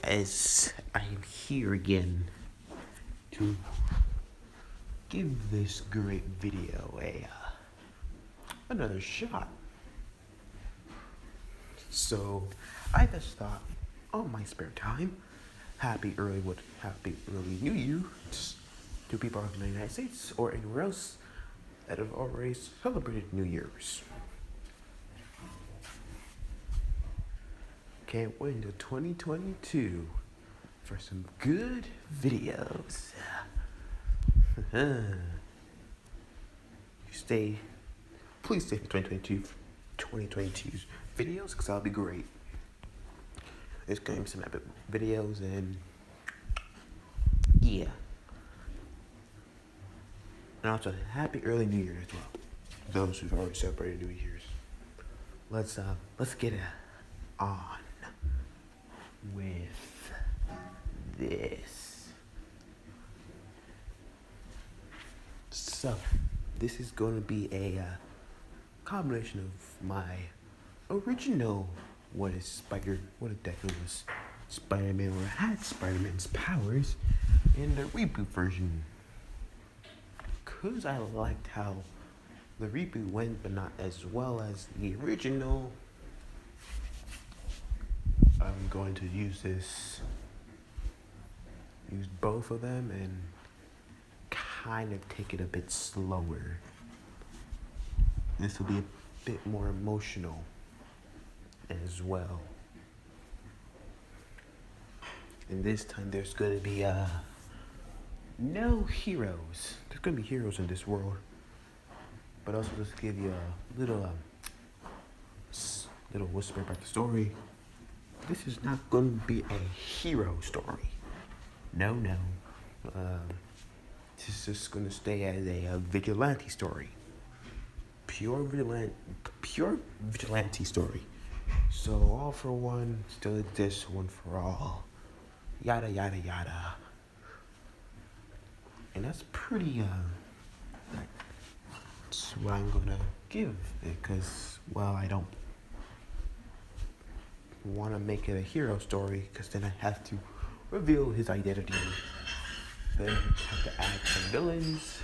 As I am here again to give this great video another shot. So I just thought, on my spare time, happy early New Year to people in the United States or anywhere else that have already celebrated New Year's. Can't wait until 2022 for some good videos. Please stay for 2022's videos, because that'll be great. There's going to be some epic videos, and yeah. And also, happy early New Year as well. Those who've already celebrated New Year's. Let's get it on with this. So, this is going to be a combination of my original what a deku was Spider-Man, or had Spider-Man's powers, and the reboot version. Cause I liked how the reboot went, but not as well as the original. I'm going to use both of them and kind of take it a bit slower. This will be a bit more emotional as well. And this time there's going to be no heroes. There's going to be heroes in this world, but also just give you a little whisper about the story. This is not going to be a hero story. No. This is just going to stay as a vigilante story. Pure vigilante story. So all for one still exists, one for all. Yada yada yada. And that's pretty that's what I'm gonna give, because I don't want to make it a hero story, because then I have to reveal his identity. Then I have to add some villains,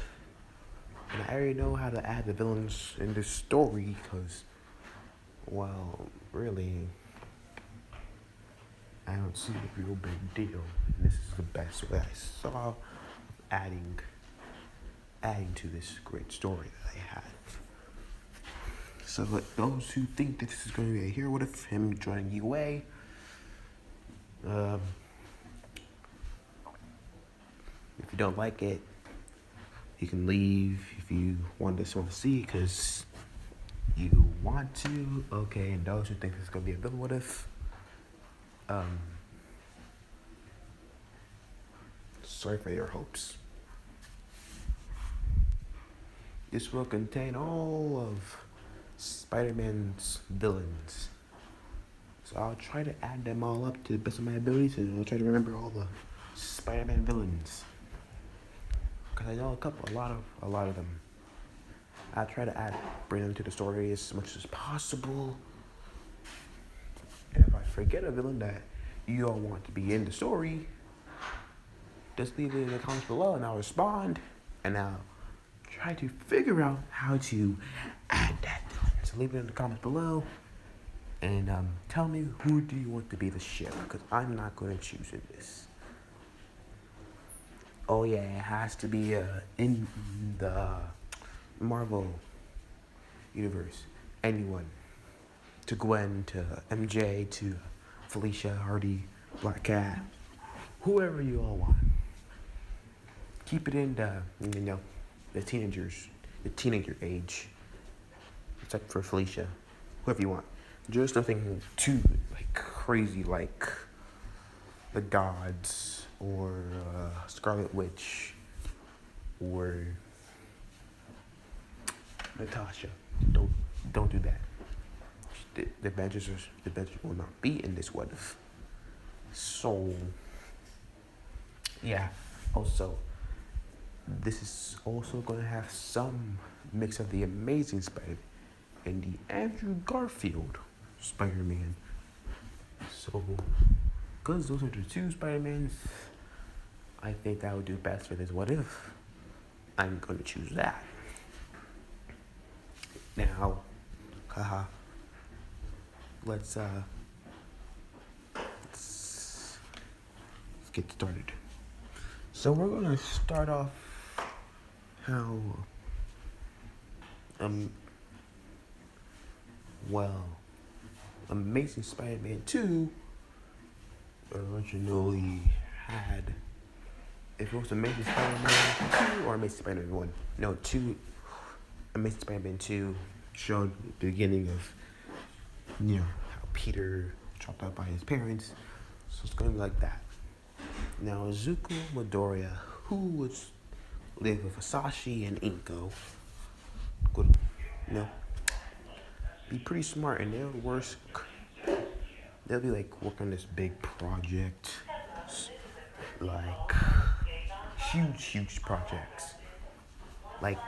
and I already know how to add the villains in this story, because really I don't see a real big deal. And this is the best way I saw of adding to this great story that I have. So those who think that this is going to be a hero, what if him joining UA? If you don't like it, you can leave. If you want to see, because you want to, okay. And those who think this is going to be a villain, what if? Sorry for your hopes. This will contain all of Spider-Man's villains. So I'll try to add them all up to the best of my abilities, and I'll try to remember all the Spider-Man villains, because I know a lot of them. I try to bring them to the story as much as possible. And if I forget a villain that you all want to be in the story, just leave it in the comments below, and I'll respond, and I'll try to figure out how to add that villain. So leave it in the comments below, and tell me, who do you want to be the ship, because I'm not going to choose in this. Oh yeah, it has to be in the Marvel universe. Anyone. To Gwen, to MJ, to Felicia, Hardy, Black Cat, whoever you all want. Keep it in the teenager age. Except for Felicia, whoever you want. Just nothing too crazy like the Gods or Scarlet Witch or Natasha. Don't do that. The Avengers will not be in this. What if? So yeah. Also, this is also going to have some mix of the Amazing Spider and the Andrew Garfield Spider-Man. So, because those are the two Spider-Mans, I think that would do best for this what if. I'm going to choose that. Now, haha, let's, let's get started. So we're going to start off how, well, Amazing Spider-Man 2 originally had, if it was Amazing Spider-Man 2 or Amazing Spider-Man 1, no, 2, Amazing Spider-Man 2 showed the beginning of, how Peter chopped up by his parents. So it's going to be like that. Now, Izuku Midoriya, who would live with Asashi and Inko, would, be pretty smart, and they'll be like working on this big project, like huge projects. Like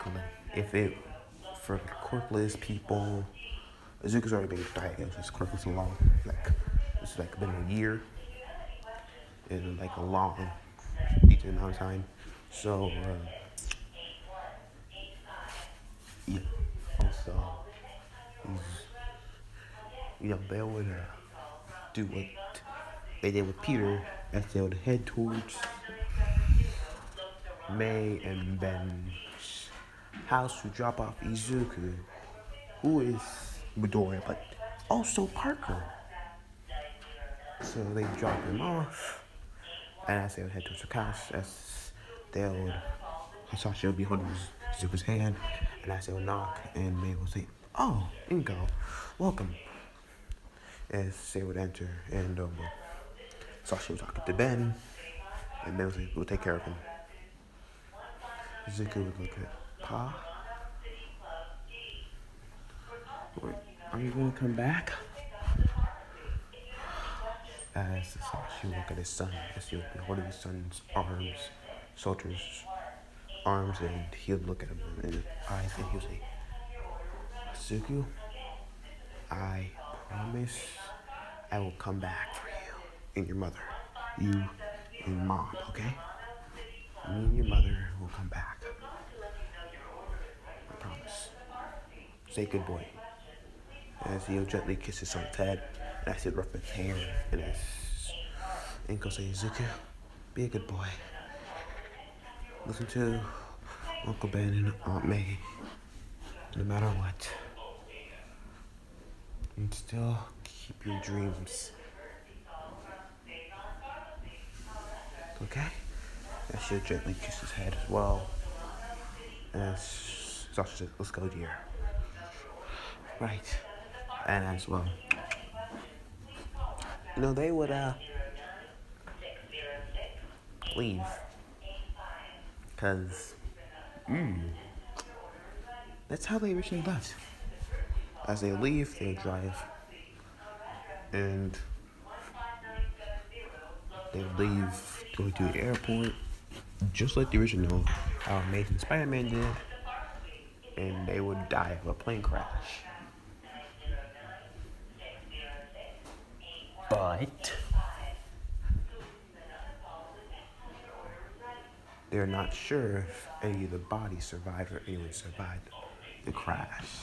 if it for quirkless people, Izuku's already been diagnosed as quirkless a long, like it's like been a year, and like a long, decent amount of time. So yeah. Also, they would do what they did with Peter, as they would head towards May and Ben's house to drop off Izuku, who is Midoriya, but also Parker. So they drop him off, and as they would head towards the house, they would, Sasha would be holding Izuku's hand, and as they would knock, and May would say, "Oh, Inko, welcome." As they would enter, and Sasha was talking to Ben, and Ben was like, "We'll take care of him." Izuku would look at Pa. Wait, are you going to come back? As Sasha would look at his son, as he would be holding his son's arms, soldier's arms, and he would look at him in the eyes, and he would say, "Izuku, I promise I will come back for you and your mother. You and Mom, okay? Me and your mother will come back. I promise. Say good boy." As he'll gently kiss his son's head, and as he'll rough his hair, and as Inko says, "Izuku, be a good boy. Listen to Uncle Ben and Aunt May, no matter what. And still keep your dreams. Okay?" And she'll gently kiss his head as well. And Sasha says, "Let's go, dear." Right. And as well, they would leave. Because that's how they originally left. As they leave, they drive. And they leave, go to the airport, just like the original, how Amazing Spider-Man did. And they would die of a plane crash. But they're not sure if any of the bodies survived or anyone survived the crash.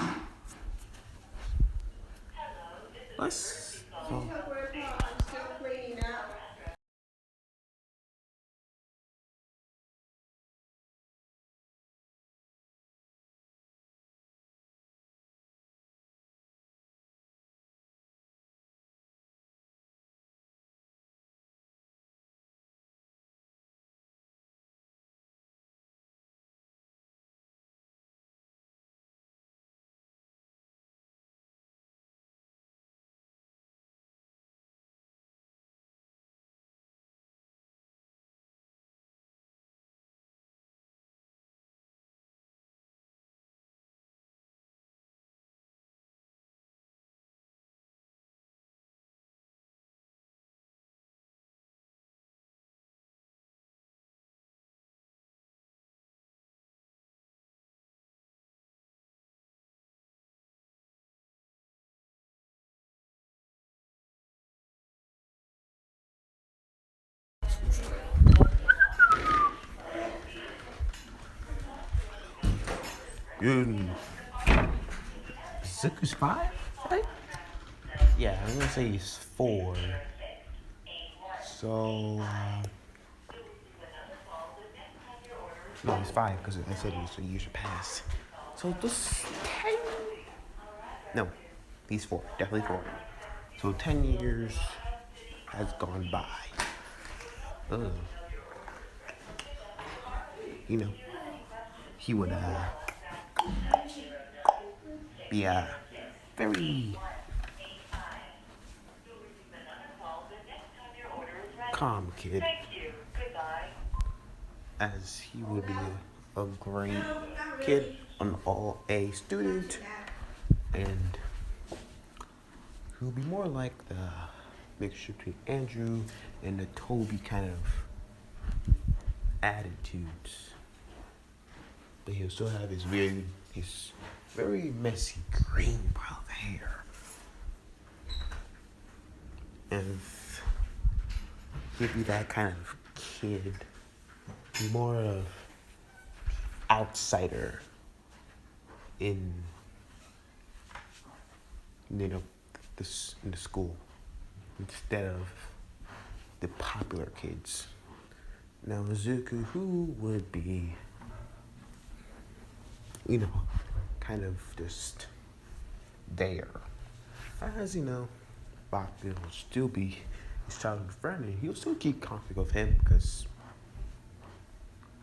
Mm, Zuko's 5, right? Yeah, I'm gonna say he's 4. So, no, he's 5 because I said he's a year pass. So this 10. No, he's 4. Definitely 4. So 10 years has gone by. Ugh. You know, he would be a very calm kid, as he would be a great kid, an all A student, and he'll be more like the mixture between Andrew and the Toby kind of attitudes. But he'll still have his very messy green brown hair. And he'd be that kind of kid, more of outsider in in the school instead of the popular kids. Now Zuko, who would be, kind of just there, as Bakugo will still be his childhood friend, and he'll still keep conflict with him because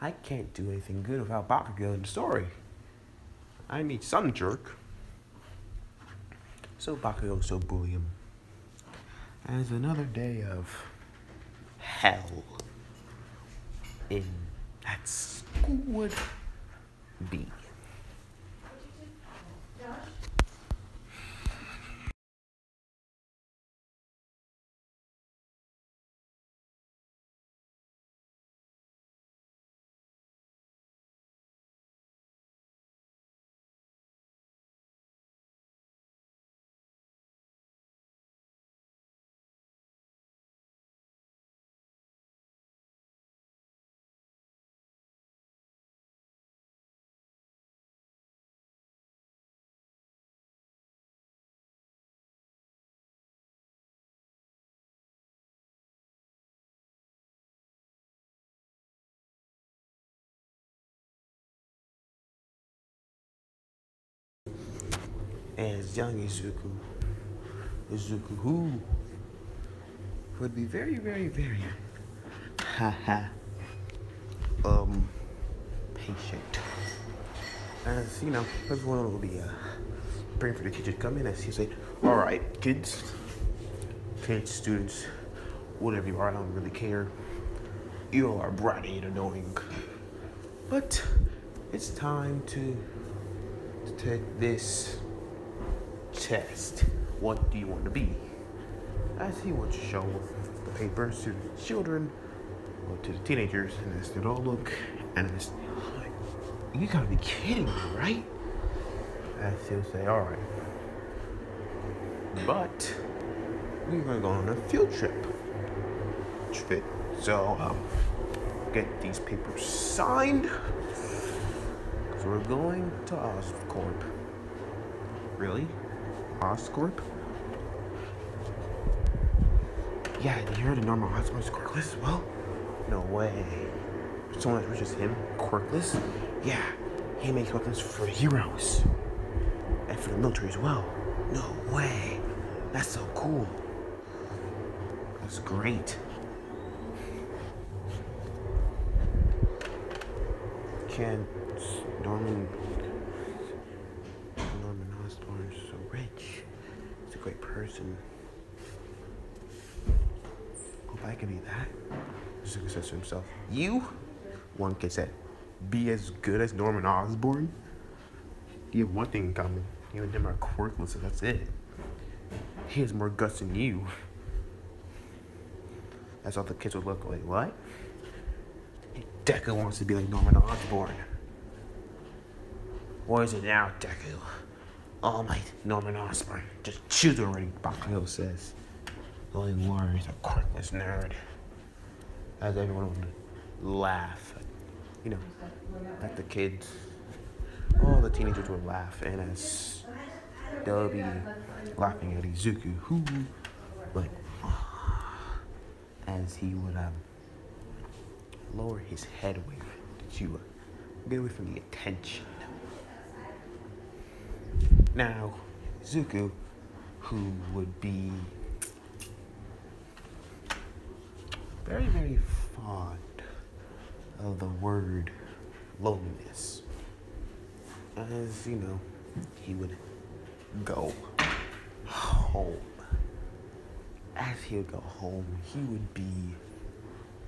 I can't do anything good without Bakugo in the story. I need some jerk. So Bakugo will still bully him. As another day of hell in that school would be. As young as Zuko who would be very, very, very, patient. As everyone will be praying for the teacher to come in, as he said, "All right, kids, students, whatever you are, I don't really care. You all are bratty and annoying, but it's time to take this test. What do you want to be?" As he wants to show the papers to the children, or to the teenagers, and as they all look, and it's like, "You gotta be kidding me, right?" As he'll say, "All right, but we're gonna go on a field trip." So get these papers signed, because we're going to Oscorp. Really? Oscorp? Yeah, you heard of normal Oscorp's quirkless? Well, no way. Someone as rich as him, quirkless? Yeah, he makes weapons for heroes. And for the military as well. No way. That's so cool. That's great. Can Norman Osborn is so rich. He's a great person. Hope I can be that. Zuko says to himself, "You?" One kid said, "Be as good as Norman Osborn?" You have one thing in common. You and him are quirkless, so that's it. He has more guts than you. That's all the kids would look like. What? Deku wants to be like Norman Osborn. What is it now, Deku? All Might Norman Osborn. Just choose already, Bakugo says. The only warrior is a quirkless nerd. As everyone would laugh at, at the kids. Oh, all the teenagers would laugh, and as they'll be laughing at Izuku, who, like, as he would lower his head away to get away from the attention. Now, Izuku, who would be very, very fond of the word loneliness. As you know, he would go home. As he would go home, he would be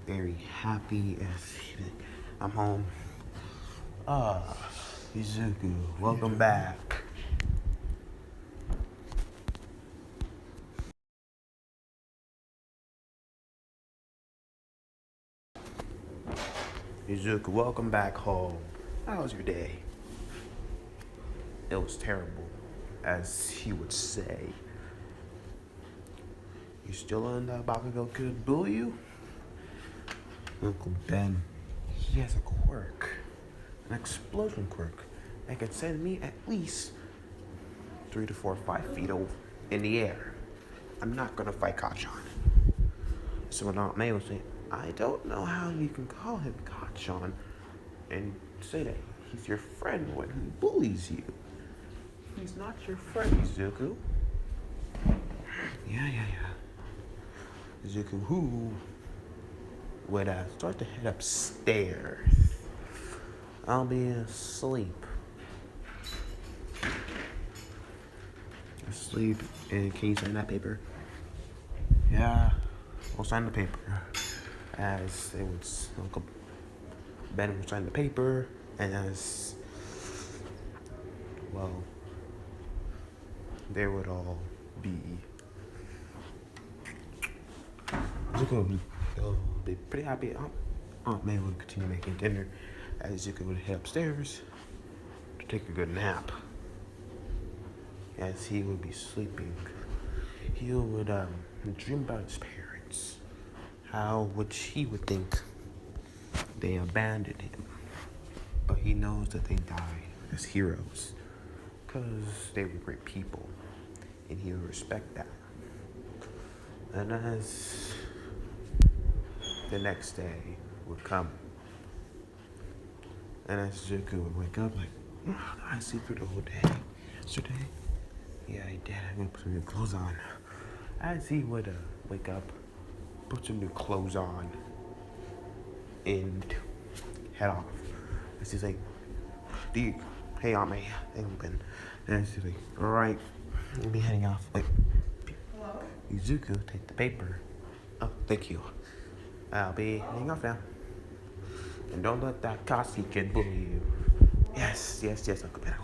very happy as I'm home. Izuku, welcome back. Izuku, welcome back home. How was your day? It was terrible, as he would say. You still in the Bakugo could bully you? Uncle Ben, he has a quirk, an explosion quirk, that can send me at least 3 to 4 or 5 feet in the air. I'm not gonna fight Kachan. So Aunt May will say, I don't know how you can call him Kachan and say that he's your friend when he bullies you. He's not your friend, Izuku. Yeah. Izuku, who would start to head upstairs. I'll be asleep. And can you sign that paper? Yeah, we'll sign the paper. As it would, Uncle Ben would sign the paper, and as well, they would all be. Zuko would be pretty happy. Aunt May would continue making dinner, as Zuko would head upstairs to take a good nap. As he would be sleeping, he would dream about his parents, which he would think they abandoned him, but he knows that they died as heroes, because they were great people, and he would respect that. And as the next day would come, and as Zuko would wake up like, I sleep through the whole day yesterday. Yeah, I did. I'm gonna put some new clothes on. As he would wake up, put some new clothes on, and head off. As he's like, hey, Aunt May, hey, open. And she's like, all right, I'll be heading off. Like, hello? Izuku, take the paper. Oh, thank you. I'll be heading off now. And don't let that Kasi kid bully you. Yes, Uncle Ben.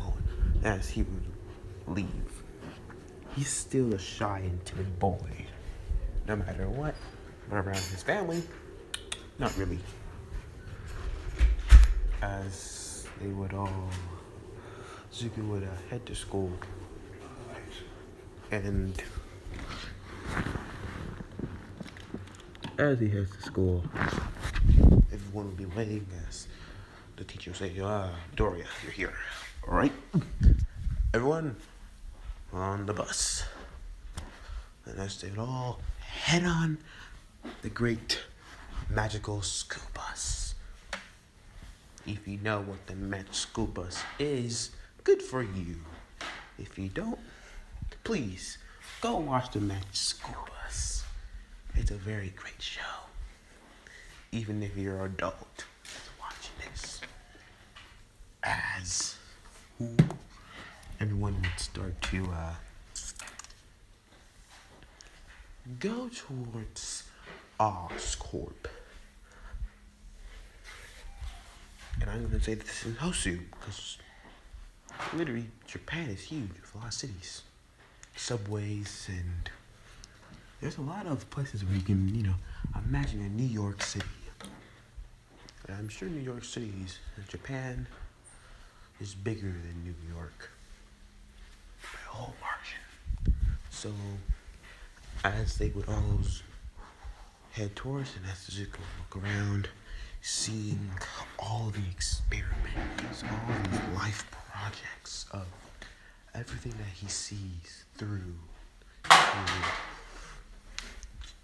As he would leave. He's still a shy and timid boy. No matter what, but around his family, not really. As they would all, Zuko would head to school. And as he heads to school, everyone will be waiting as the teacher will say, Doria, you're here. All right? Everyone on the bus. And as they would all head on the great magical school bus. If you know what the magic school bus is, good for you. If you don't, please go watch the magic school bus. It's a very great show. Even if you're an adult watching this. As everyone would start to go towards Oscorp. And I'm going to say this is Hosu, because literally Japan is huge with a lot of cities, subways, and there's a lot of places where you can, imagine a New York City. And I'm sure New York City, Japan is bigger than New York by a whole margin. So as they would all head towards, and as Zuko would look around, seeing all the experiments, all these life projects of everything that he sees through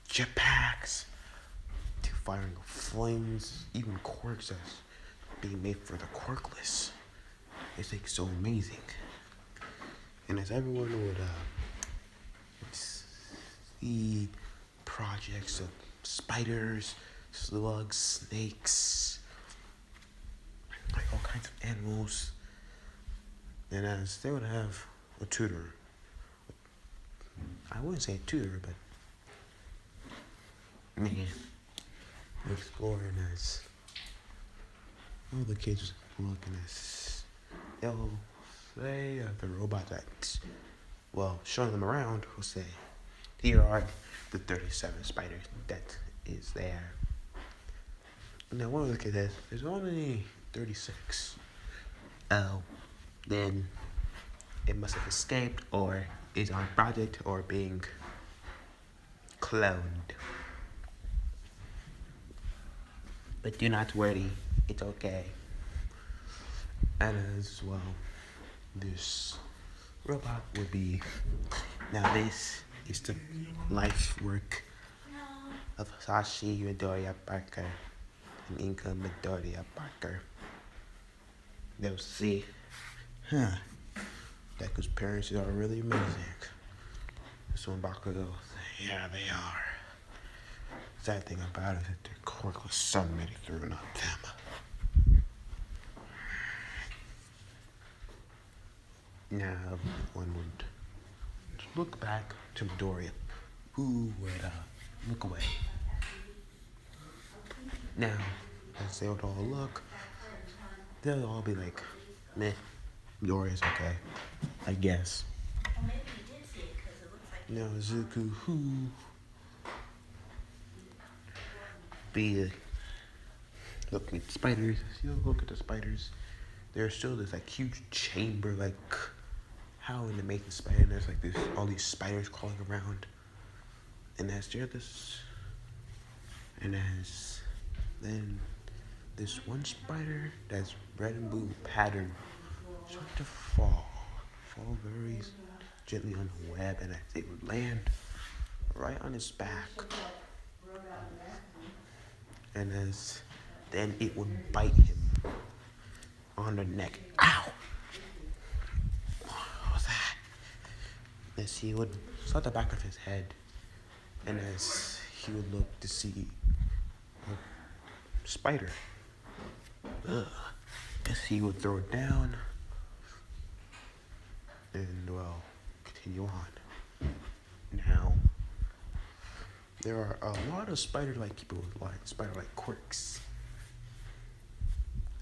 jetpacks to firing flames, even quirks that's being made for the quirkless. It's like so amazing. And as everyone would see projects of spiders, slugs, snakes, like all kinds of animals. And as they would have a tutor, I wouldn't say a tutor, but man, exploring as all the kids looking as they'll say the robot that's showing them around will say, here are the 37 spiders that is there. Now one of the kids says, there's only 36. Oh, then it must have escaped or is on project or being cloned. But do not worry, it's okay. And as well, this robot would be, now this is the life work of Sashi Midoriya Parker and Inka Midoriya Parker. They'll see, Deku's parents are really amazing. So when Bakugo goes, yeah, they are. Sad thing about it is that their quirkless son made it through, not them. Now, one would look back to Midoriya, who would look away. Now, as they would all look, they'll all be like, meh, Midoriya's okay, I guess. Now, Zuko, who be looking at spiders, you'll look at the spiders. There's still this like huge chamber, like how in the making spider, there's like this all these spiders crawling around, and as then this one spider that's red and blue pattern start to fall very gently on the web, and it would land right on his back, and then it would bite him on the neck. Ow! What was that? As he would start the back of his head, and as he would look to see a spider, as he would throw it down, and continue on. Now, there are a lot of spider-like people with spider-like quirks.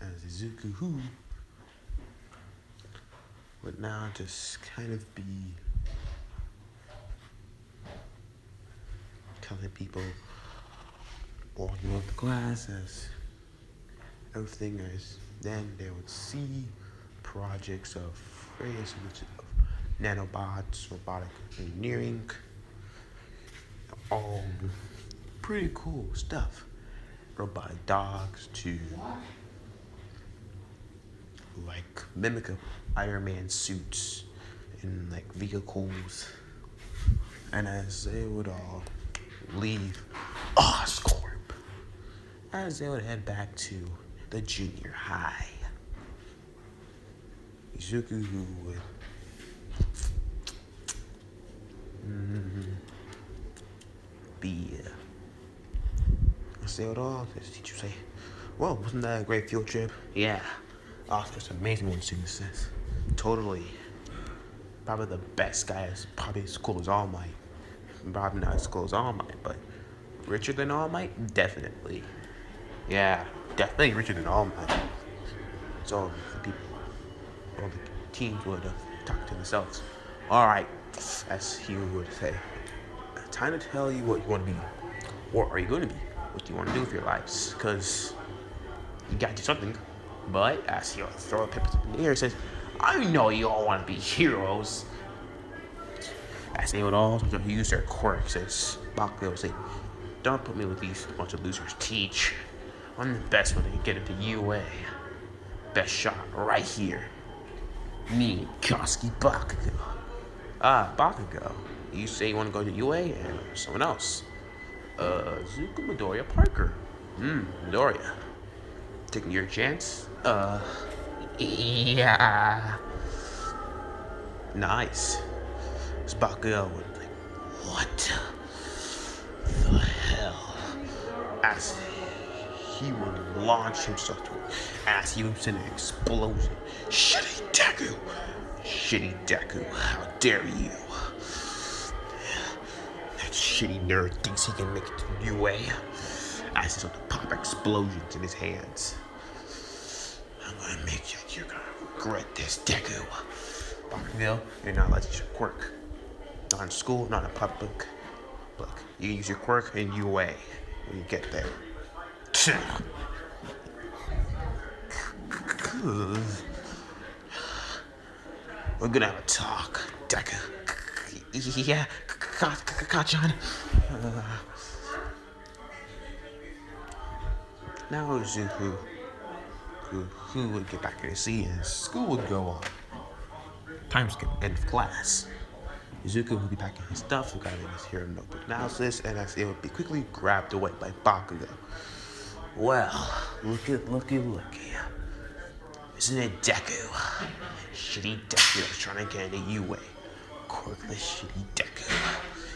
As Izuku, who would now just kind of be telling people, walking off the glass as everything is. Then they would see projects of various nanobots, robotic engineering, all pretty cool stuff. Robotic dogs to like mimic Iron Man suits and like vehicles. And as they would all leave Oscorp, as they would head back to the junior high, Izuku would be say it all. The teacher say, well, wasn't that a great field trip? Yeah. Oscar's amazing when students says. Totally. Probably the best guy is probably as cool as All Might. Probably not as cool as All Might, but richer than All Might? Definitely. Yeah, definitely richer than All Might. So all the teams would talk to themselves. Alright, as he would say, time to tell you what you want to be. What are you going to be? What do you want to do with your lives? Because you got to do something. But as he would throw papers up in the air, he says, I know you all want to be heroes. As they would all use their quirks, as Bakugo would say, don't put me with these bunch of losers. Teach. I'm the best one to get into UA. Best shot right here. Me, Koski Bakugo. Bakugo. You say you want to go to UA and someone else. Zuko Midoriya Parker. Midoriya. Taking your chance? Yeah. Nice. This Bakugo would be like, what the hell? As he would launch himself to it, as he would send an explosion. Shitty Deku! Shitty Deku, how dare you? That shitty nerd thinks he can make it to the new way. As he's on to pop explosions in his hands. I'm gonna make you, you're gonna regret this, Deku. Bakugo, you're not allowed to use your quirk. Not in school, not in public. Look, you use your quirk in UA when you get there. We're gonna have a talk, Deku. Yeah, Kachan. Now Zuko, who would get back in his seat and school would go on. Time skip, end of class. Zuko would be packing his stuff, regarding his hero notebook analysis, and as it would be quickly grabbed away by Bakugo. Well, looky. Isn't it Deku? Shitty Deku that's trying to get into UA. Quirkless shitty Deku.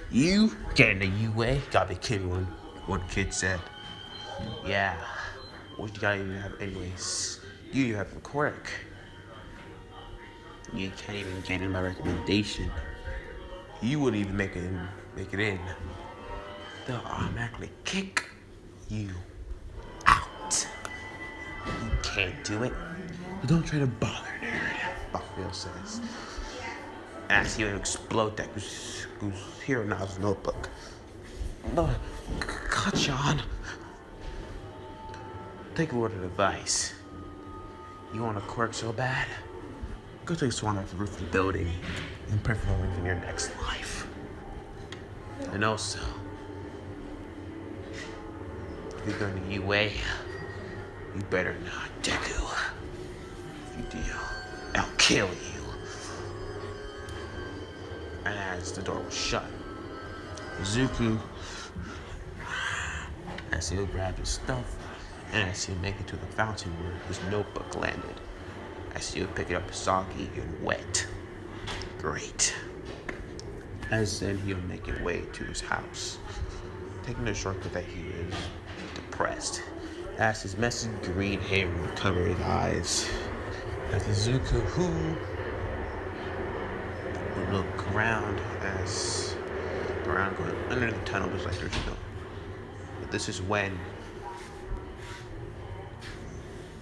You get into UA? Gotta be kidding, one kid said. Yeah. What you gotta even have anyways? You have a quirk. You can't even get in my recommendation. You wouldn't even make it in. They'll automatically kick you out. You can't do it. But don't try to bother, nerd, Bakugo says. As he would explode Deku's hero knowledge notebook. No, Kachan. Take a word of advice. You want a quirk so bad? Go take a swan off the roof of the building and pray for life in your next life. And also, if you're going to UA, you better not, Deku. If you do, I'll kill you. And as the door was shut, Zuko, as he'll grab his stuff, and as he'll make it to the fountain where his notebook landed, as he'll pick it up soggy and wet. Great. As then he'll make his way to his house, taking the shortcut that he was depressed, as his messy green hair would cover his eyes. As the Zuko who would look around as around going under the tunnel just like there's no. But this is when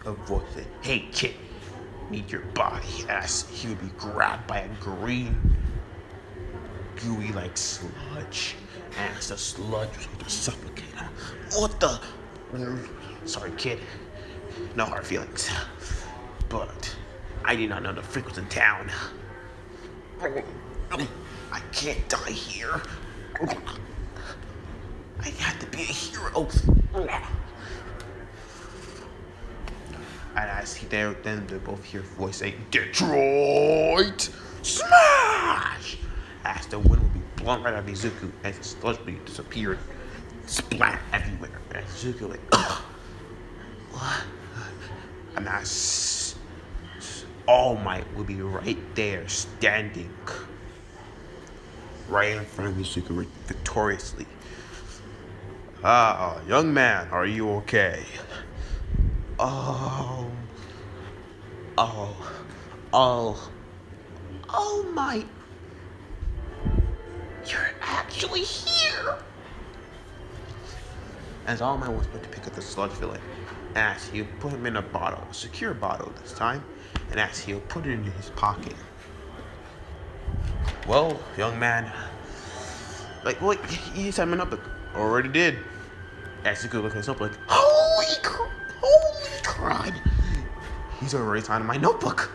a voice said, "Hey kid, need your body," as he would be grabbed by a green gooey like sludge, and as the sludge was going to suffocate him. What the? Sorry kid, no hard feelings, but I did not know the freak was in town. I can't die here. I have to be a hero. And as then they both hear a voice say, "Detroit, smash!" As the wind would be blown right out of Izuku, as the sludge would be disappeared, splat everywhere. And Izuku like, ugh, what? And as All Might would be right there, standing right in front of Izuku victoriously. "Ah, young man, are you okay?" All Might, you're actually here. As All Might was about to pick up the sludge villain, as he'll put him in a bottle, a secure bottle this time, and as he'll put it into his pocket. "Well, young man, like, wait, you need to sign my notebook." "Already did." As he could look at his notebook, holy crap, he's already signed my notebook.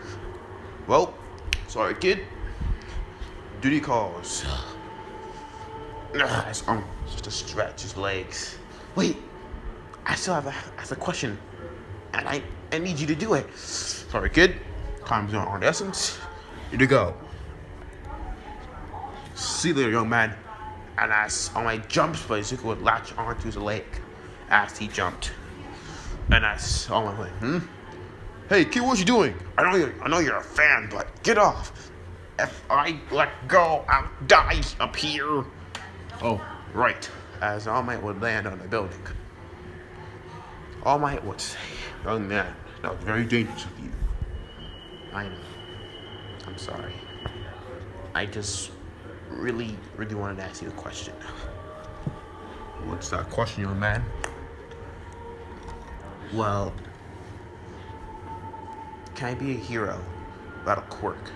"Well, sorry kid, duty calls." His arm just to stretch his legs. "Wait, I still have a question, and I need you to do it." "Sorry kid, time's on our essence. Here to go. See you later, young man. And as on my jumps, but Zuko would latch onto his leg as he jumped. And as on my way, Hey, kid, what you doing? I know you're a fan, but get off. If I let go, I'll die up here. Oh, right. As All Might would land on the building. All Might would say, young man, that was very dangerous of you. I know. I'm sorry. I just really wanted to ask you a question. What's that question, young man? Well, can I be a hero without a quirk?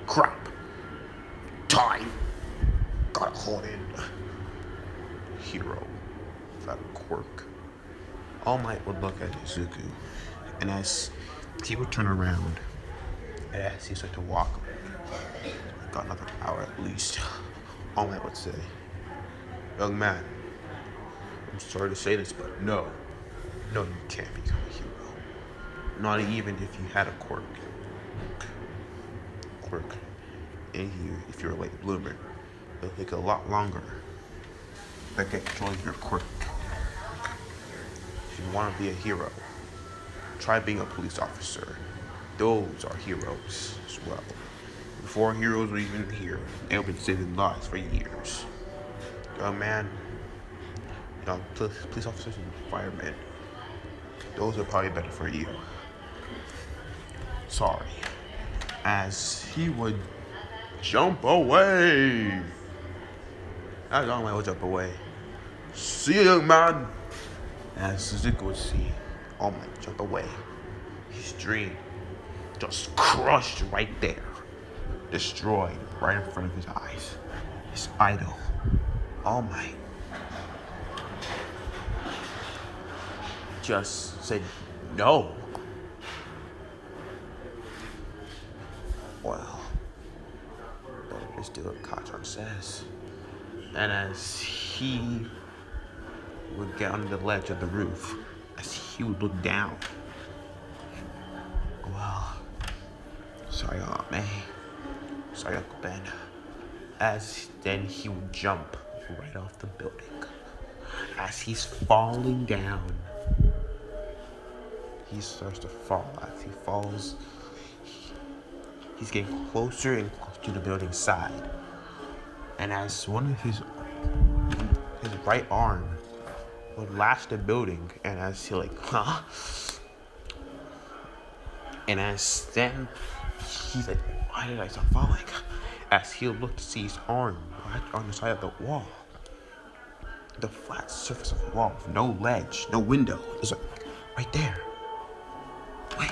Crap. Time. Gotta hold in. Hero without a quirk. All Might would look at Zuko, and as he would turn around, and as he started to walk, got another hour at least, All Might would say, young man, I'm sorry to say this, but no, you can't become a hero. Not even if you had a quirk. And if you're a late bloomer, it'll take a lot longer to get control of your quirk. If you want to be a hero, try being a police officer. Those are heroes as well. Before heroes were even here, they've been saving lives for years. Young man, police officers and firemen, those are probably better for you. Sorry. As he would jump away. As All Might would jump away. See you, young man. As Zuko would see All Might jump away. His dream just crushed right there. Destroyed right in front of his eyes. His idol, All Might, just said no. Well, better just do what Katron says. And as he would get on the ledge of the roof, as he would look down, well, sorry, Aunt May. Sorry, Uncle Ben. As then he would jump right off the building. As he's falling down, he starts to fall. As he falls, he's getting closer and closer to the building side. And as one of his right arm would latch the building, and as he and as then he's like, why did I start falling? As he looked to see his arm right on the side of the wall. The flat surface of the wall, with no ledge, no window. It's like, right there. Wait,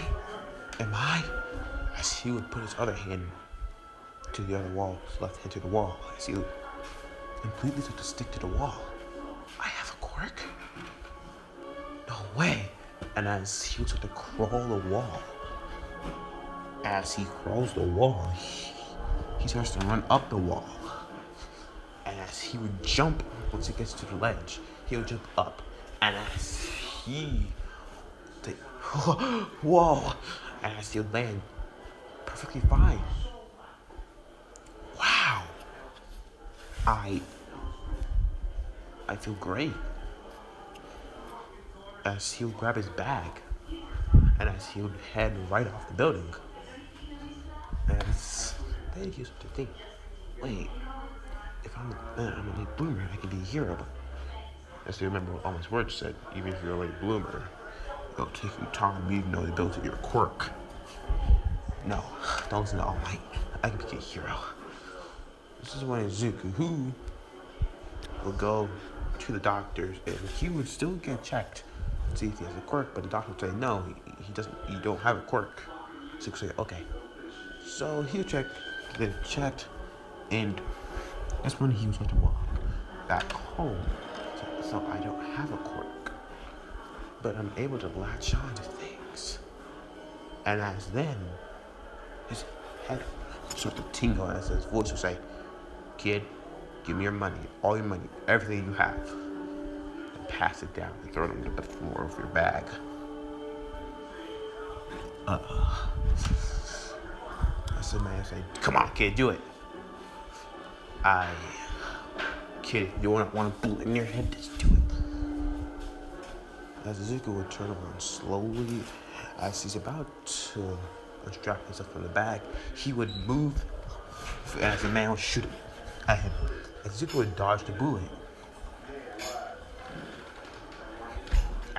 am I? As he would put his other hand to the other wall, his left hand to the wall, as he would completely start to stick to the wall. I have a quirk? No way. And as he would start to crawl the wall, as he crawls the wall, he starts to run up the wall. And as he would jump, once he gets to the ledge, he would jump up. And as whoa, and as he would land perfectly fine. Wow. I feel great. As he would grab his bag, and as he would head right off the building. And then he started to think, wait, if I'm a late bloomer, I can be a hero. But as you remember what all his words said, even if you're a late bloomer, it'll take you time to even know the ability of your quirk. No, don't listen to All Might. I can be a hero. This is when Zuko, who will go to the doctors, and he would still get checked to see if he has a quirk, but the doctor would say, no, he doesn't, you don't have a quirk. Zuko would say, okay. So he would get checked, and that's when he was going to walk back home. So I don't have a quirk, but I'm able to latch on to things. And as then, his head started to tingle as his voice would say, kid, give me your money, all your money, everything you have, and pass it down and throw it on the floor of your bag. So the man said, "Come on, kid, do it." Kid, you want a bullet in your head? Just do it. As Izuku would turn around slowly, as he's about to unstrap himself from the bag, he would move as the man was shooting at him. As Izuku would dodge the bullet.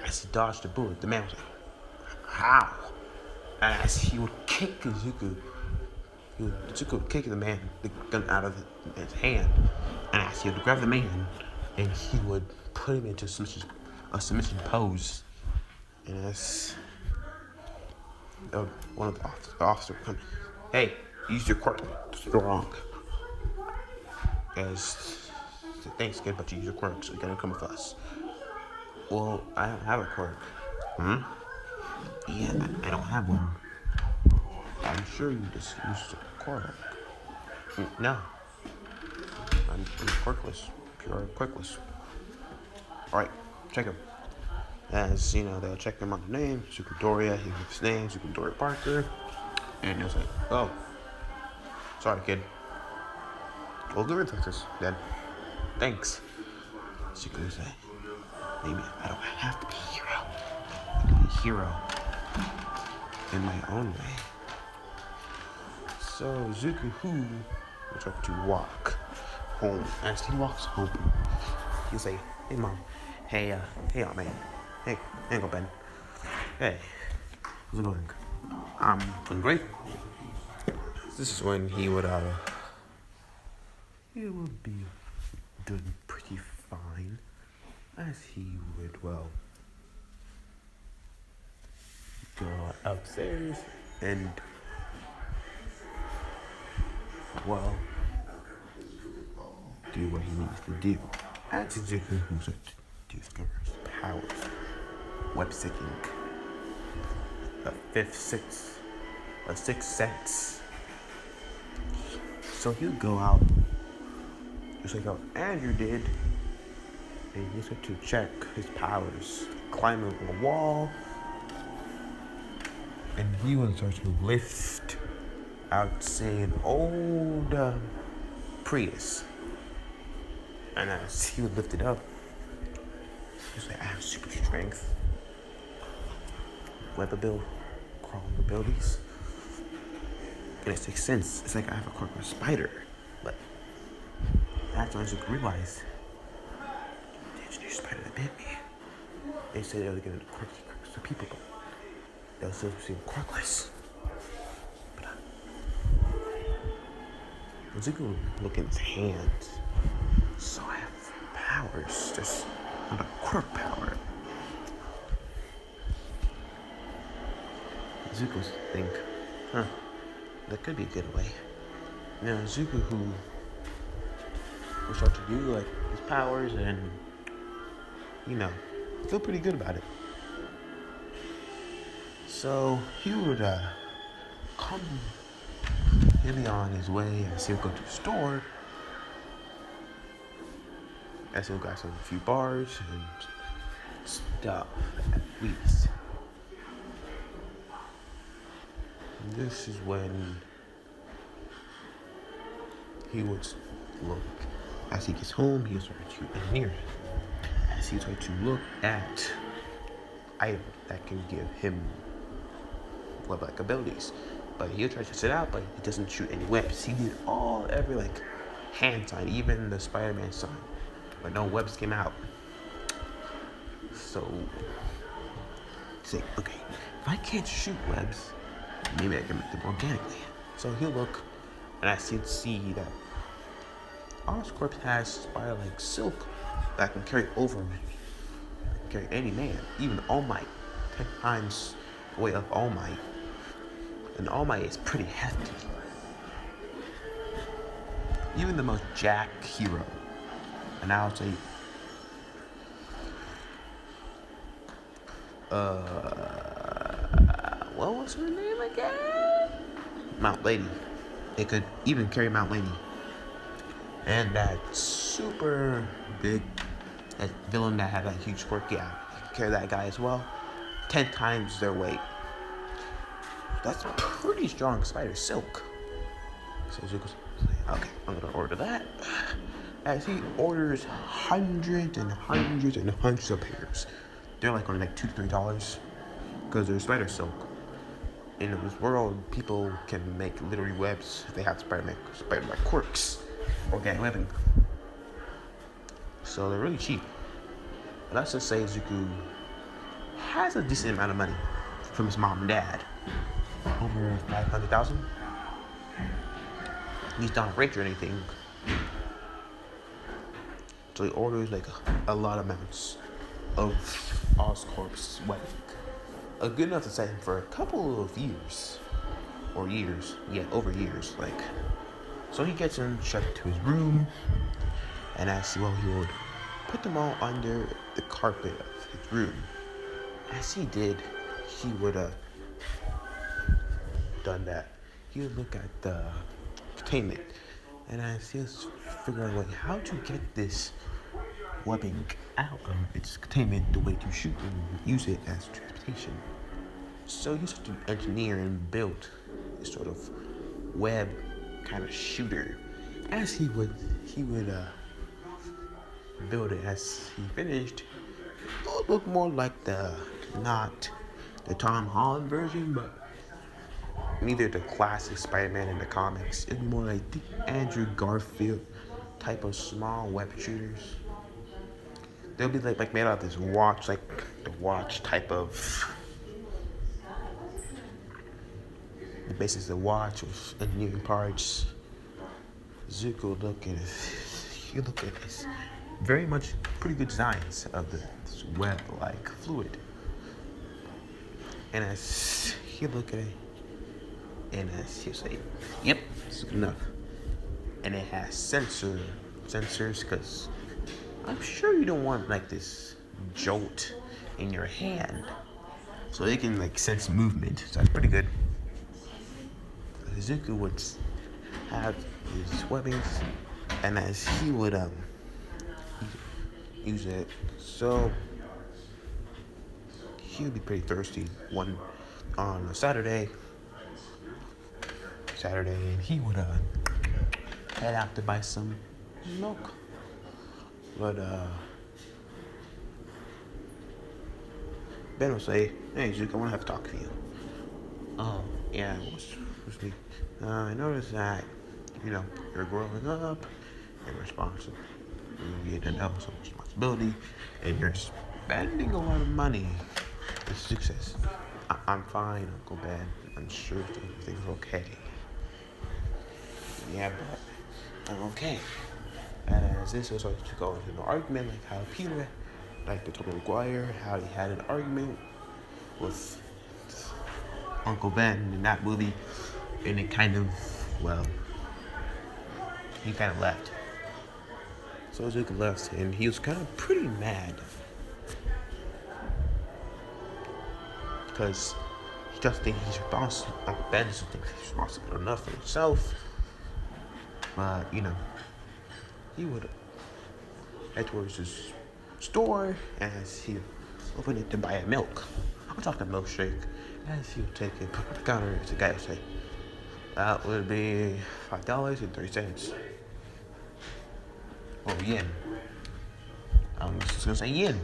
As he dodged the bullet, the man was like, "How?" And as he would kick Izuku would kick the gun out of his hand. And as he would grab the man, and he would put him into a submission pose. And as one of the officers would come, "Hey, use your quirk. Strong." As thanks again, but you use your quirk, so you gotta come with us. "Well, I don't have a quirk." "Yeah, I don't have one." "I'm sure you just used a quirk." "No. I'm quirkless. Pure quirkless." "Alright, check him." As they'll check him on the name, Super Doria, he gives his name, Super Doria Parker. And he'll say, "Oh, sorry, kid. We'll give it to this then. Thanks." Zuko will say, "Maybe I don't have to be a hero. I can be a hero in my own way." So Zuko will try to walk home. As he walks home, he'll say, "Hey, Mom. Hey, Aunt May. Hey, Uncle Ben. Hey, how's it going?" "I'm doing great." This is when he would be doing pretty fine, as he would, go upstairs and, do what he needs to do. As Izuku moves up to discover his powers, web sticking, a sixth sense. So he'll go out, just like how Andrew did, and he'll start to check his powers, climb over a wall, and he will start to lift out, say, an old Prius. And as he would lift it up, he's like, "I have super strength, crawling abilities." And it makes sense. It's like I have a quirk with a spider. But that's when I realized, the engineer spider that bit me. They said they were going to quirks to people, but they were still seeing quirkless. But Zuko look in his hands. So I have powers, just not a quirk power. Zuko's think, that could be a good way. Now Zuko will start to do like his powers and feel pretty good about it. So he would come maybe on his way as he'll go to the store. As he'll grab a few bars and stuff at least. And this is when he would look. As he gets home, he'll start to engineer. As he tries to look at items that can give him web-like abilities. But he'll try to sit out, but he doesn't shoot any webs. He did every hand sign, even the Spider-Man sign. But no webs came out. So he's like, okay, if I can't shoot webs, maybe I can make them organically. So he'll look, and as he'd see that Oscorp has spider-like silk that can carry carry any man, even All Might, 10 times the weight of All Might. And All Might is pretty hefty. Even the most jacked hero. And I would say, what was her name again? Mount Lady. It could even carry Mount Lady. And that super big villain that had that huge quirk, it could carry that guy as well. 10 times their weight. That's pretty strong spider silk. So Zuko's like, okay, I'm gonna order that. As he orders hundreds and hundreds and hundreds of pairs. They're like only like $2 to $3 because they're spider silk. In this world, people can make literary webs if they have Spider-Man quirks, organic webbing. So they're really cheap. But let's just say Zuko has a decent amount of money from his mom and dad. Over 500,000. He's not rich or anything. So he orders like a lot of amounts of Oscorp's webbing. Good enough to set him for a couple of years. Or years. Yeah, over years. Like, so he gets him checked to his room. And as well, he would put them all under the carpet of his room. As he did, he would done that. He would look at the containment, and as he was figuring out how to get this webbing out of its containment, the way to shoot and use it as transportation. So he started to engineer and build this sort of web kind of shooter. As he would build it. As he finished, it would look more like not the Tom Holland version, but neither the classic Spider-Man in the comics. It's more like the Andrew Garfield type of small web shooters. They'll be like made out of this watch, like the watch type of. The basis of the watch with engineering parts. Zuko look at this very much pretty good designs of this web-like fluid. And as he look at it, and as he'll say, yep, it's good enough. And it has sensors, because I'm sure you don't want like this jolt in your hand. So they can like sense movement, so that's pretty good. Zuko would have his webbings, and as he would use it, so he would be pretty thirsty one on a Saturday, and he would head out to buy some milk. But Ben will say, "Hey Zuko, I want to have a talk to you." Oh yeah, what's me? I noticed that you're growing up and responsible. You get to know some responsibility, and you're spending a lot of money. Zuko says, I'm fine, Uncle Ben. I'm sure everything's okay. Yeah, but I'm okay. And as this was started to go into an argument, like how Peter, like the Tobey Maguire, how he had an argument with Uncle Ben in that movie, and it kind of, he kind of left. So Zuko left, and he was kind of pretty mad. Because he doesn't think he's responsible. Ben doesn't think he's responsible enough for himself. But, he would head towards his store as he opened it to buy a milk. I'm talking milkshake. As he would take it, put it on the counter, the guy would say, that would be $5.30. Oh, yen. I'm just gonna say yen.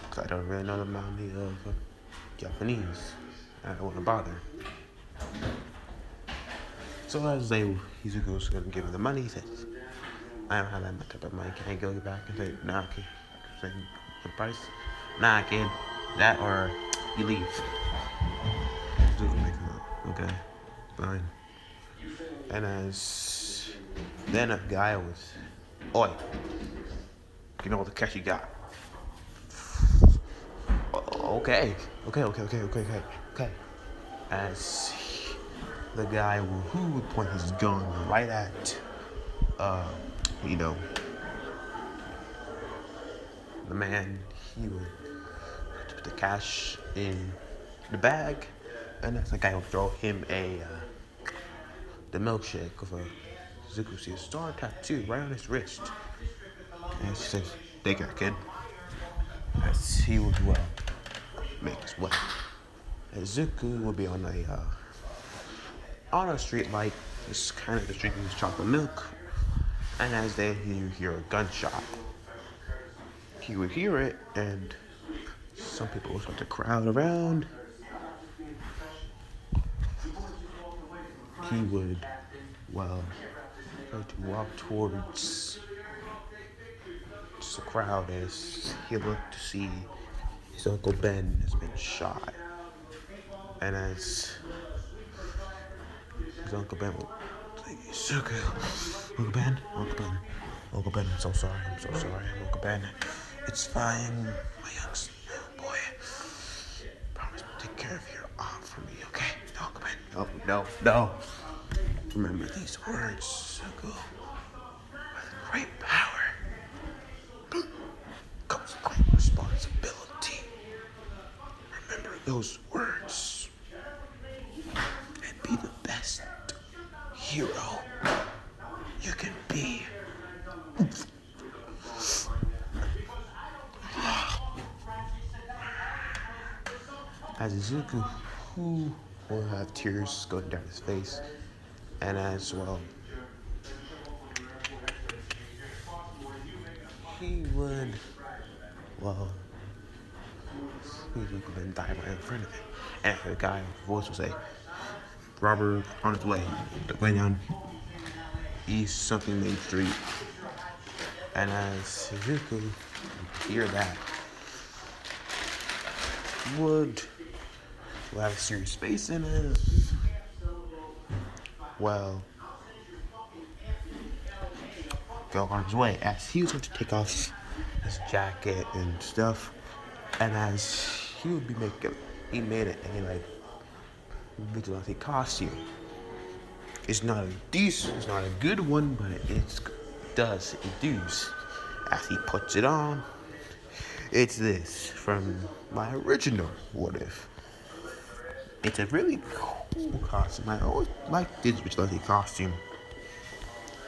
Because I don't really know the money of Japanese. I don't want to bother. So as Zuko's gonna give him the money, he says, I don't have that much type of money. Can I go back and say, nah, kid, say the price? Nah, kid, that or you leave. Zuko makes it up. Okay, fine. And as then a guy was, oi, you know what the cash you got? Okay. As the guy who would point his gun right at, the man, he would put the cash in the bag, and as the guy would throw him the milkshake of a Zuko see a star tattoo right on his wrist. And she says, take care, kid. As he would make his way. And Zuko would be on a street light, is kind of just drinking his chocolate milk. And as then you hear a gunshot. He would hear it, and some people would start to crowd around. He would, well, try to walk towards the crowd as he looked to see his Uncle Ben has been shot. And as his Uncle Ben would say, it's okay. Uncle Ben, Uncle Ben, I'm so sorry, Uncle Ben. It's fine, my young boy. Promise to take care of your aunt for me, okay? Uncle Ben, no. Remember these words, Zuko. With great power comes great responsibility. Remember those words and be the best hero you can be. As Zuko, who will have tears going down his face, and as well, he would, well, he would then die right in front of him. And the guy with the voice will say, Robert on his way down East something Main Street. And as Zuko would hear that, would have a serious face in his, well, go on his way as he was going to take off his jacket and stuff. And as he would be he made it a like vigilante costume. It's not a good one, but it does induce. As he puts it on, it's this from my original What If. It's a really cool costume. I always liked this vigilante costume.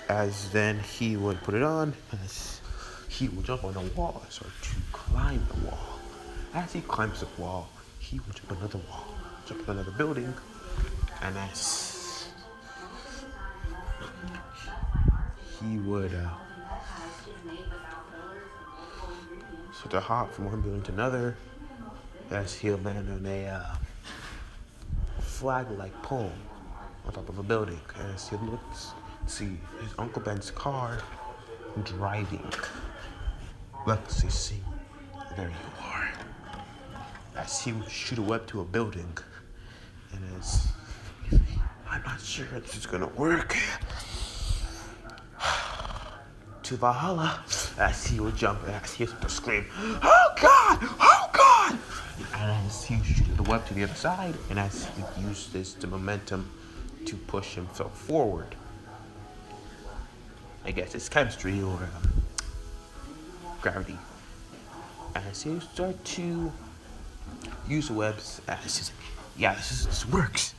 As then he would put it on, as he would jump on the wall and start to climb the wall. As he climbs the wall, he would jump another wall, jump another building, and as he would start to hop from one building to another, as he'll land on a flag-like pole on top of a building, as he looks see his Uncle Ben's car driving. Let's see, there you are. As he would shoot a web to a building, and as I'm not sure if this is gonna work. To Valhalla, as he would jump, as he would start to scream, "Oh God! Oh God!" And as he would shoot the web to the other side, and as he would use this the momentum to push himself forward. I guess it's chemistry or gravity. As he would start to use the webs, as he's like, yeah, this works.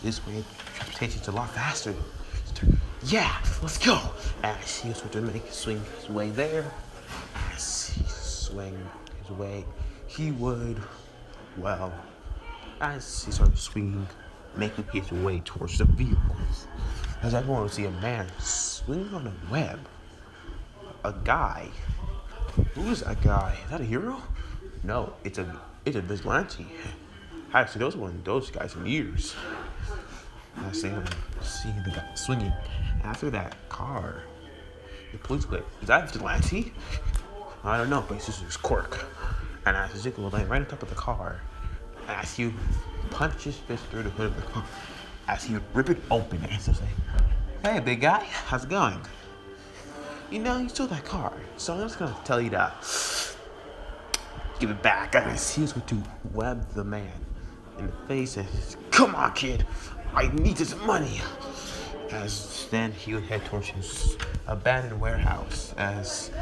This way, transportation's a lot faster. Yeah, let's go. As he was to swing his way there, as he swung his way, he would, well, as he started swinging, making his way towards the vehicles. As everyone would see a man swinging on a web. A guy. Who's that guy? Is that a hero? No, it's a vigilante. I haven't seen those guys in years. I see the guy swinging. After that car, the police went, is that a vigilante? I don't know, but it's just his quirk. And as Zuko was laying right on top of the car, as he punched his fist through the hood of the car, as he would rip it open and so say, hey big guy, how's it going? You know, you stole that car, so I'm just gonna tell you to give it back. As he was going to web the man in the face and says, come on kid, I need this money. As then he would head towards his abandoned warehouse as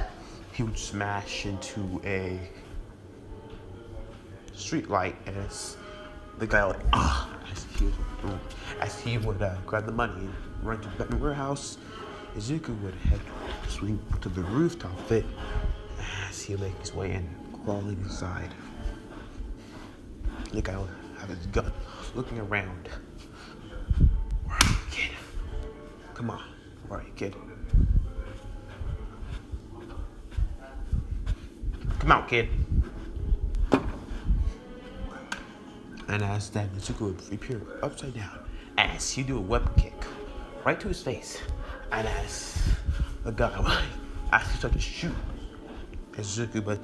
he would smash into a street light as the guy would as he would grab the money and run to the abandoned warehouse. Izuku would head swing to the rooftop of it as he would make his way in, crawling inside. The guy would have his gun looking around. Where are you, kid? Come on. Alright, kid. Come out, kid. And as that Nezuko would appear upside down, as he do a web kick right to his face, and as the guy, as he started to shoot Nezuko, but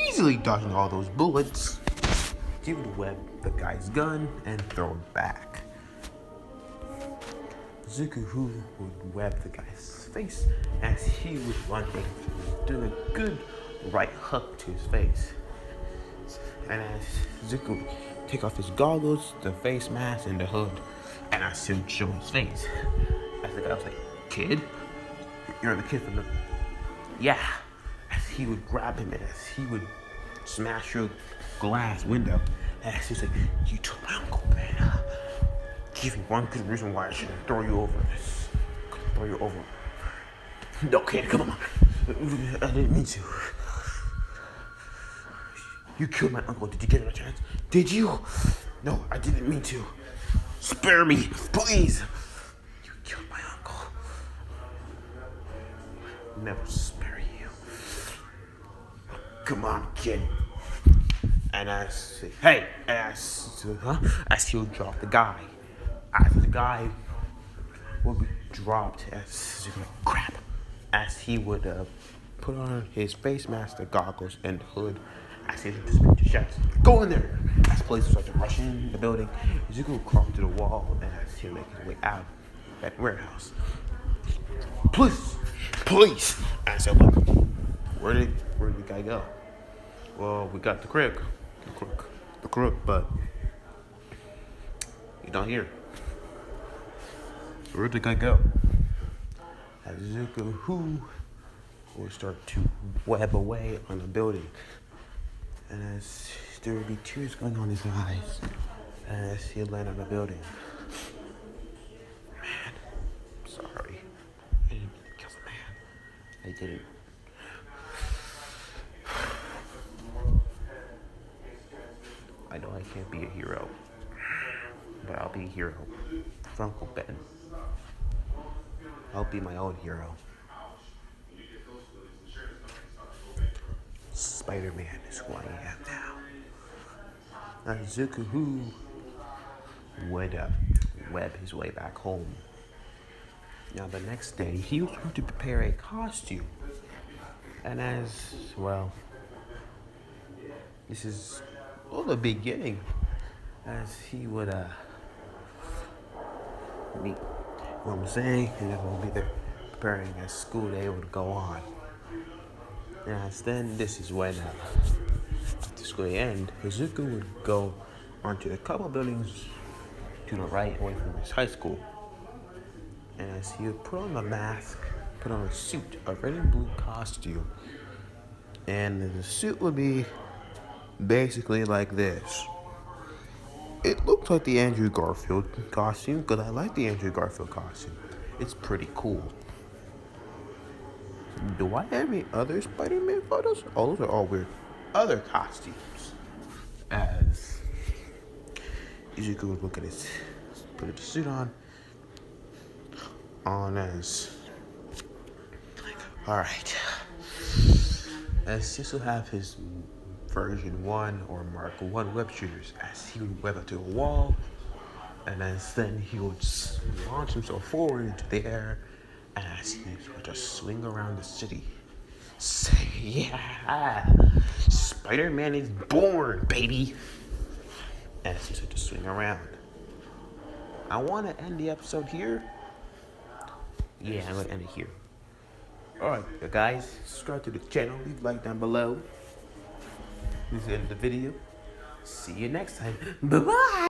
easily dodging all those bullets, he would web the guy's gun and throw it back. Nezuko who would web the guy's face as he would run in, doing a good right hook to his face. And as Zuko take off his goggles, the face mask, and the hood, and I still show his face. As the guy was like, "Kid, you're the kid from the..." Yeah. As he would grab him, and as he would smash through glass window, and as he was like, "You took my uncle, man. Give me one good reason why I shouldn't throw you over this. Throw you over." "No, kid, come on. I didn't mean to. You killed my uncle. Did you get a chance? Did you?" "No, I didn't mean to. Spare me, please." "You killed my uncle. I'll never spare you. Come on, kid." And I say, "Hey," as he would drop the guy. As the guy would be dropped, as crap, as he would put on his face mask, the goggles, and the hood. As he just make the shots, "Go in there!" As police started rushing in the building, Zuko would crawl to the wall, and as he would make his way out of that warehouse. "Police! Police!" And I said, "Look, where did the guy go?" "Well, we got the crook, but he's not here." "Where'd the guy go?" As Zuko who would start to web away on the building. And as there would be tears going on his eyes as he landed on the building. "Man, I'm sorry. I didn't kill the man. I didn't." I know I can't be a hero, but I'll be a hero for Uncle Ben. I'll be my own hero. Spider-Man is who I am now. And Zuko who would web his way back home. Now the next day, he was going to prepare a costume. And as well, this is all the beginning. As he would meet what I'm saying, and then we'll be there preparing as school day would go on. As then this is when the school day end, Zuko would go onto a couple buildings to the right away from his high school. And as he would put on a mask, put on a suit, a red and blue costume. And the suit would be basically like this. It looks like the Andrew Garfield costume, because I like the Andrew Garfield costume. It's pretty cool. Do I have any other Spider-Man photos? Oh, those are all weird. Other costumes. As Izuku would look at his, put the suit on as, alright. As this will have his version 1 or Mark 1 web shooters, as he would web up to a wall, and as then he would launch himself forward into the air, as he would just swing around the city. Say, yeah, Spider-Man is born, baby. As he started to swing around. I want to end the episode here. Yeah, I'm going to end it here. Alright, guys, subscribe to the channel, leave a like down below. This is the end of the video. See you next time. Bye-bye.